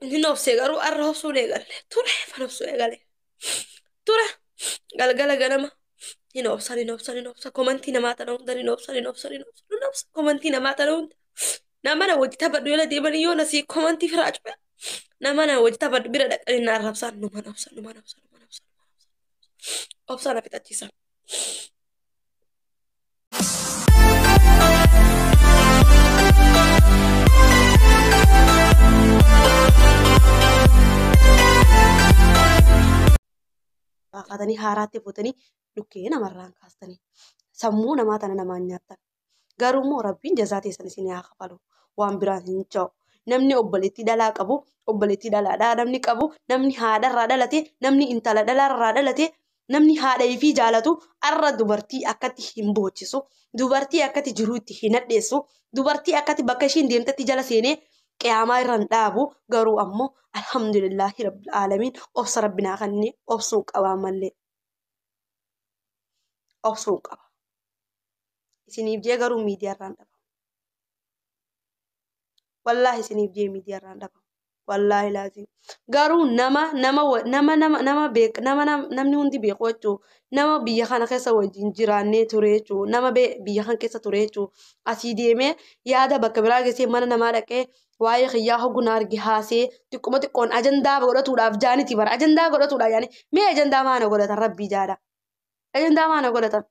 inni nofsee garuu arra obsuu eegale ture fanobsuu eegale ture galgala ganama hin obsa komantii namaa tana hunda hin obsa komantii namaa tana hunda nama na wajji taphadhu yola deemanii yoo nasii komantii firaa cufe nama na wajji taphadhu bira dhaqanii na arrabsaan numa obsa na fixachiisan. Baaqatanii haaraatti fuutanii dhukkee namarraan kaastanii sammuu namaa tana namaan nyaattan garuu immoo rabbiin jazaa teessan isin haa kafalu waan biraan hin ta'u namni obboleettii dhalaa qabu obboleettii dhalaadhaa namni qabu namni haadharraa dhalate namni intala dhalaarraa dhalate namni haadha ifii jaalatu arra dubartii akkatti hin boochisu dubartii akkatti jiruu itti hin hadheessu dubartii akkatti bakka ishiin deemtetti jala seenee qiyaamaa irraan dhaabu garuu ammoo alhamdulillahi rabbil aalamiin obsa rabbinaa kanneen obsuu qabaa mallee obsuu qaba isiniif jee garuu miidiyaarraan dhaba wallaahi isiniif jee miidiyaarraan dhaba wallaahi laazim garuu namni hundi beeku jechuu nama biyya kana keessa wajjin jiraannee ture jechuu nama biyya kana keessa ture jechuu asii deemee yaada bakka biraa geessee mana namaa dhaqee waa'ee xiyyaa hogguna argi haasee xiqquma xiqqoon ajandaa godhatuudhaaf jaaniti bara ajandaa godhatuudhaaf jaani mee ajandaa maana godhatan rabbii jaadha ajandaa maana godhatan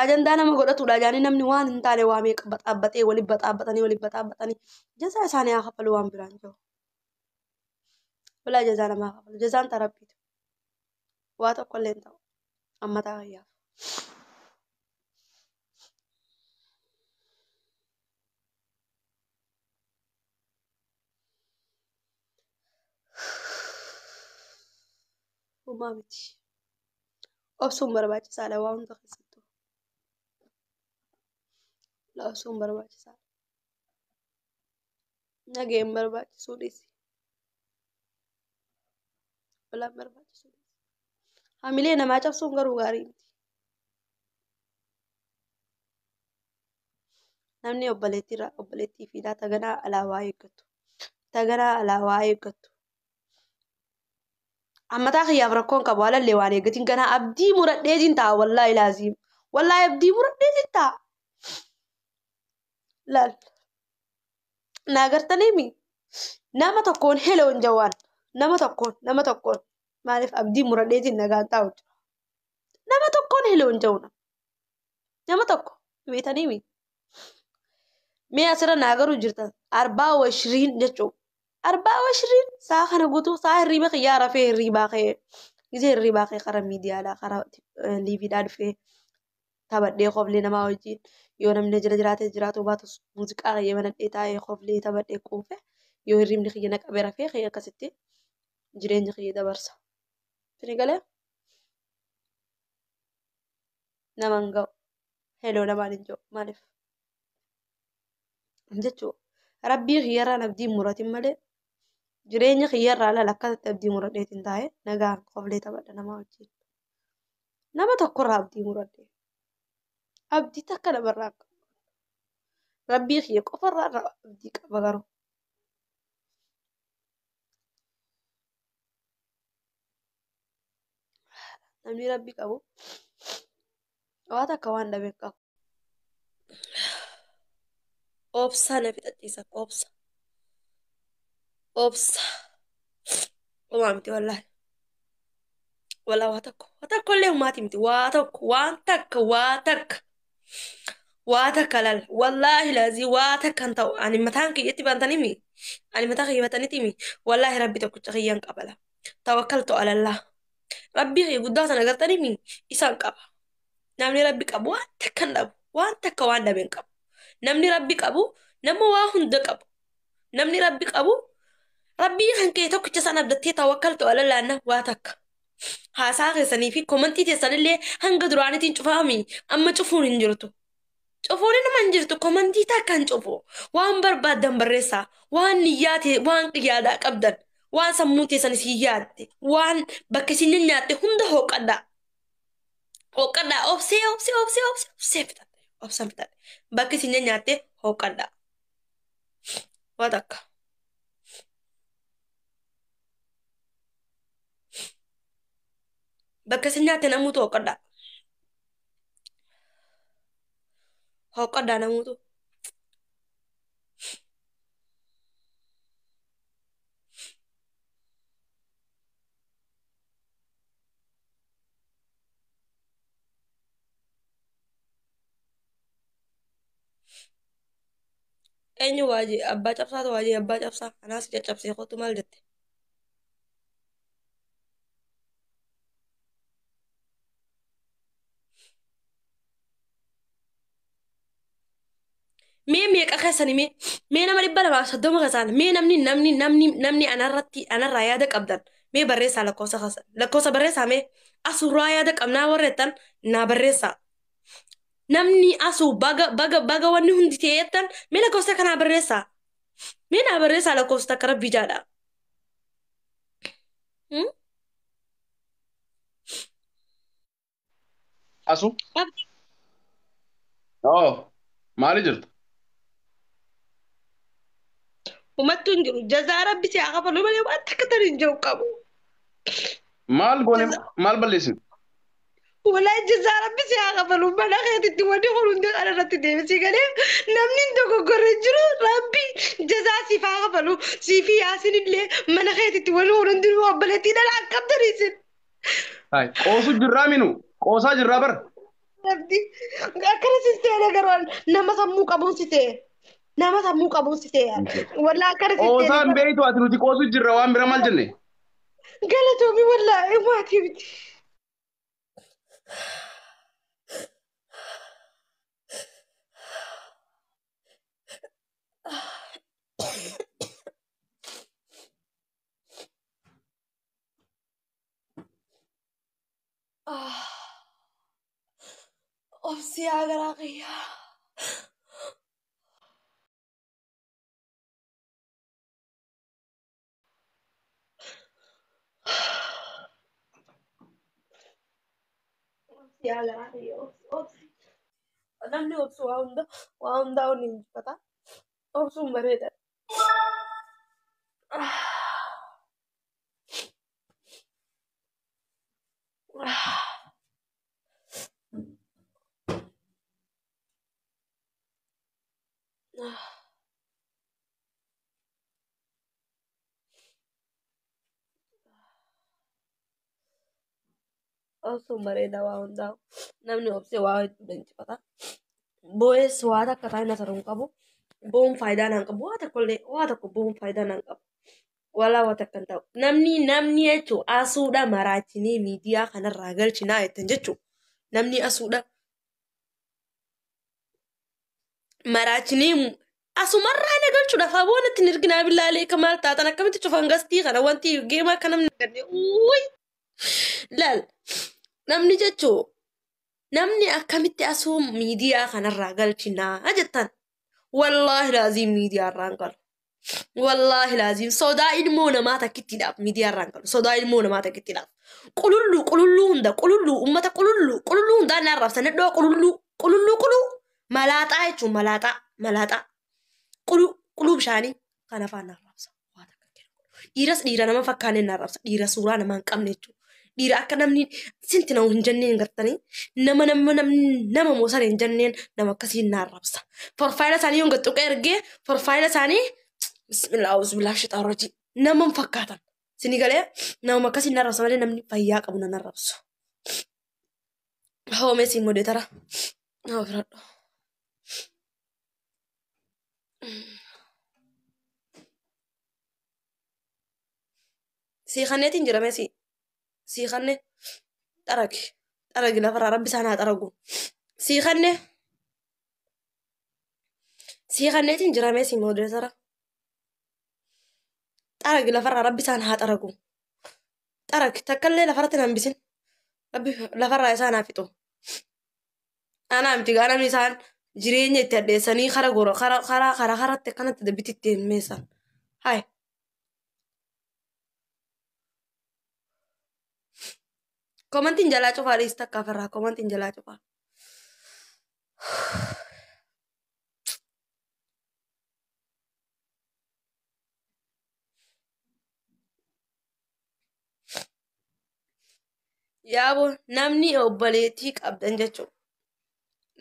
ajandaa nama godhatuudhaaf jaani namni waan hin taane waa meeqa baxaabbatee waliin baxaabbatanii jazaa isaanii haa kafalu waan biraan jiru walaa jazaa namaa kafalu jazaan tarabbiitu waa tokkollee hin ta'u ammataa fayyaaf. Uumaa miti. Obsuun barbaachisaadha waan hunda keessattuu. Obsuun barbaachisaadha. Nageen barbaachisuu dhiisi. Walaan barbaachisuu dhiisi. Hamilee namaa cabsuun garuu gaarii miti. Namni obboleettii fi taganaa alaawaa eeggattu. Taganaa alaawaa eeggattu. Ammataa xiyyaaf rakkoon qabu halallee waan eeggatiin ganaa abdii muradheetiin ta'a wallaahi laaziim wallaahi abdii muradheetiin ta'a laal naagartaniimi nama tokkoon heloon jawaan nama tokkoon maaliif abdii muradheetiin nagaan taa'u nama tokkoon heloon jawuna nama tokko beetaniimi mee asirra naagaruu jirtan 24 jechuudha. 24 saa kana guutuu saa hirriba xiyyaa rafee hirribaa kee gisee hirribaa kee qara miidiyaadhaa qara liiviidhaa dhufee taphadhee qoflee namaa wajjin yoo namni jira jiraatee jiraatu baatus muuziqaa qayyee manadhee taa'ee qoflee taphadhee quufe yoo hirribni xiyya naqabee rafee xiyya akkasitti jireenya xiyya dabarsa. Sini galee naman ga'u heloo namaan hin jiru maaliif jechuudha. Rabbii xiyyarraan abdii muratin malee jireenya xiyyarraa lala akkasitti abdii muradheetiin taa'ee nagaan qoflee taphadha namaa wajjin. Nama tokkorraa abdii muradhee abdii takka namarraa qaba. Rabbii xiyya qofarraa abdii qaba garuu. Namni rabbii qabu waan takka waan dhabee qabu. Obsa na fixachiisa obsa. Uumaa miti wallaahi. Walaa waa tokko illee uumaati miti waa tokko waan takka lal wallaahi laazii waa takka hin ta'u ani mataan kiyyatti bantanii mi ani mataa kiyya bataniiti mi wallaahi rabbi tokkicha kiyyaan qabala tawakkaltu alallaa rabbii kiyya guddaa sana agartanii mi isaan qaba namni rabbi qabu waan takka hin dhabu waan takka waan dhabeen qabu namni rabbi qabu nama waa hunda qabu namni rabbi qabu rabbii kan kee tokkicha sana abdattee tawakkaltu alallaanna waa takka. Haasaa keessanii fi komantii teessanillee hanga duraanitiin cufaami amma cufuun hin jirtu. Cufuun nama hin jirtu komantii takka hin cufu. Waan barbaadan barreessaa waan niyyaate waan qiyaadaa qabdan waan sammuu teessanis hin yaadde waan bakka isin nyaatte hunda hooqadhaa. Hooqadhaa obsee fixadhe obsan fixadhe bakka isin nyaatte hooqadhaa. واتك بكسنيا تنموت وقدا هو قدا نموت أني واجي أبا جبسا واجي أبا جبسا أنا سجى جبسي خطو مال جت ميك أخسني مي نمر يبلا ما صدق غسان مي نمني أنا رايادك أبدا مي بريس على كوسا خس لكوسا بريس مي أسو رايادك أمنا ورتن نا بريسا نمني أسو baga wanni hundi teettan mي لكوسا كنا بريسا مي نا بريسا على كوسا كرب بيجادا أسو أبدي مالي جرت وما تنجروا جزاء ربي سيعقب لما يبقى تكتر الجو كابو مال بوني جزاء مال بلسن ولا جزاء ربي سيعقب لما أنا خيرت تودي خلون ده أنا رتدي بس يقول نمني ندوق قرجرو ربي جزاء سيفا قبلو سيفي ياسين اللي ما أنا خيرت تودي خلون ده وبلتينا العقب دريسن هاي قوسو جرامينو قوسا جرابر ربي أكره سيستي أنا قرون نما سمو قبون سيتي نما سمو قبون سيتي ولا أكره سيستي أنا قوسان بيتو أتنوتي قوسو جرا برمال جنة قالت أمي والله ما تبدي أفسي على راقية أفسي على راقية أفسي namni obsu waa hundaa onni injifata obsuun bareeda obsuun bareeda waa hundaa namni obse waa hedduudha injifata bo'ees waa takka taa'ina saruu qabu bo'uun faayidaa naan qabu waa tokko bo'uun faayidaa naan qabu walaa waa takka hin ta'u namni jechuun asuudha maraachinee miidiyaa kanarraa galchinaa jettan jechuun namni asuudha maraachinee asumarraa na galchuudhaaf aboon ittiin erginaa billaalee kamaal taatan akkamitti cufan gastii kana wanti geemaa akka namni ganne laal namni jechuun namni akkamitti asuu miidiyaa kanarraa galchinaa jettan wallaahi laaziim miidiyaa irraan galu wallaahi laaziim sodaa ilmoo namaa takkittiidhaaf miidiyaa irraan galu sodaa ilmoo namaa takkittiidhaaf qululluu hunda qululluu ummata qululluu hundaa na arrabsan iddoo qululluu malaaxaa jechuun malaaxaa quluu bishaanii kan afaan na arrabsa waa takka dhiiras dhiira nama fakkaanee na arrabsa dhiira suuraa namaa hin qabne jechuudha. Dhiira akka namni sinti nama hin jenneen gartanii nama moosara hin jenneen nama akkasiin na arrabsa. Forfaayila isaanii yoo gattuqee ergee forfaayila isaanii bismillah auzubillah shaitaan rajii nama hin fakkaatan. Sini galee nama akkasiin na arrabsa malee namni fayyaa qabu na arrabsu. Hoomee siin modee tara. Nama filadhu. Sii kanneetiin jira meesii. Sii kanne xaragi lafarraa rabbi isaan haa xaragu. Sii kanneetiin jira meesii modee tara. Xaragi lafarraa rabbi isaan haa xaragu. Xaragi takkallee lafarratti na hambisin. Rabbi lafarraa isaan haa fixu. Anaa miti gaa namni isaan jireenya itti addeessanii karatti akkanatti dabbititti meessan. Hai. Komantiin jalaa cufaa dhiista akka ofirraa komantiin jalaa cufaa. yaabo namni obboleettii qabdan jechuudha.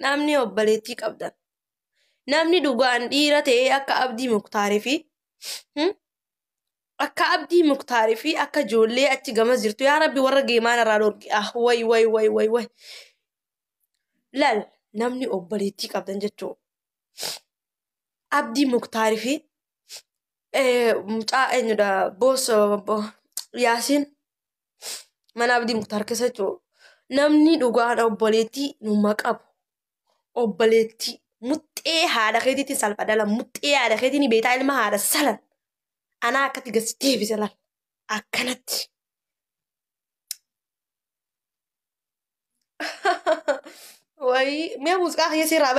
Namni obboleettii qabdan. Namni dhugaan dhiira ta'ee akka Abdii Muktaarii fi akka Abdii Muktaarii fi akka ijoollee achi gamas jirtu yaa Rabbi warra geemaan irraa dhorki. Way. Lal namni obboleettii qabdan jechuudha. Abdii Muktaarii fi mucaa eenyudha boos Yaasiin mana Abdii Muktaar keessa jechuudha. Namni dhugaan obboleettii numa qabu. Obboleettii muxxee haadha keetiitiin salphadala muxxee haadha keetiin beetaa ilma haadha salan anaa akkatti gasi deebise lal akkanatti. Wayii mi'a muuziqaa keessa irraa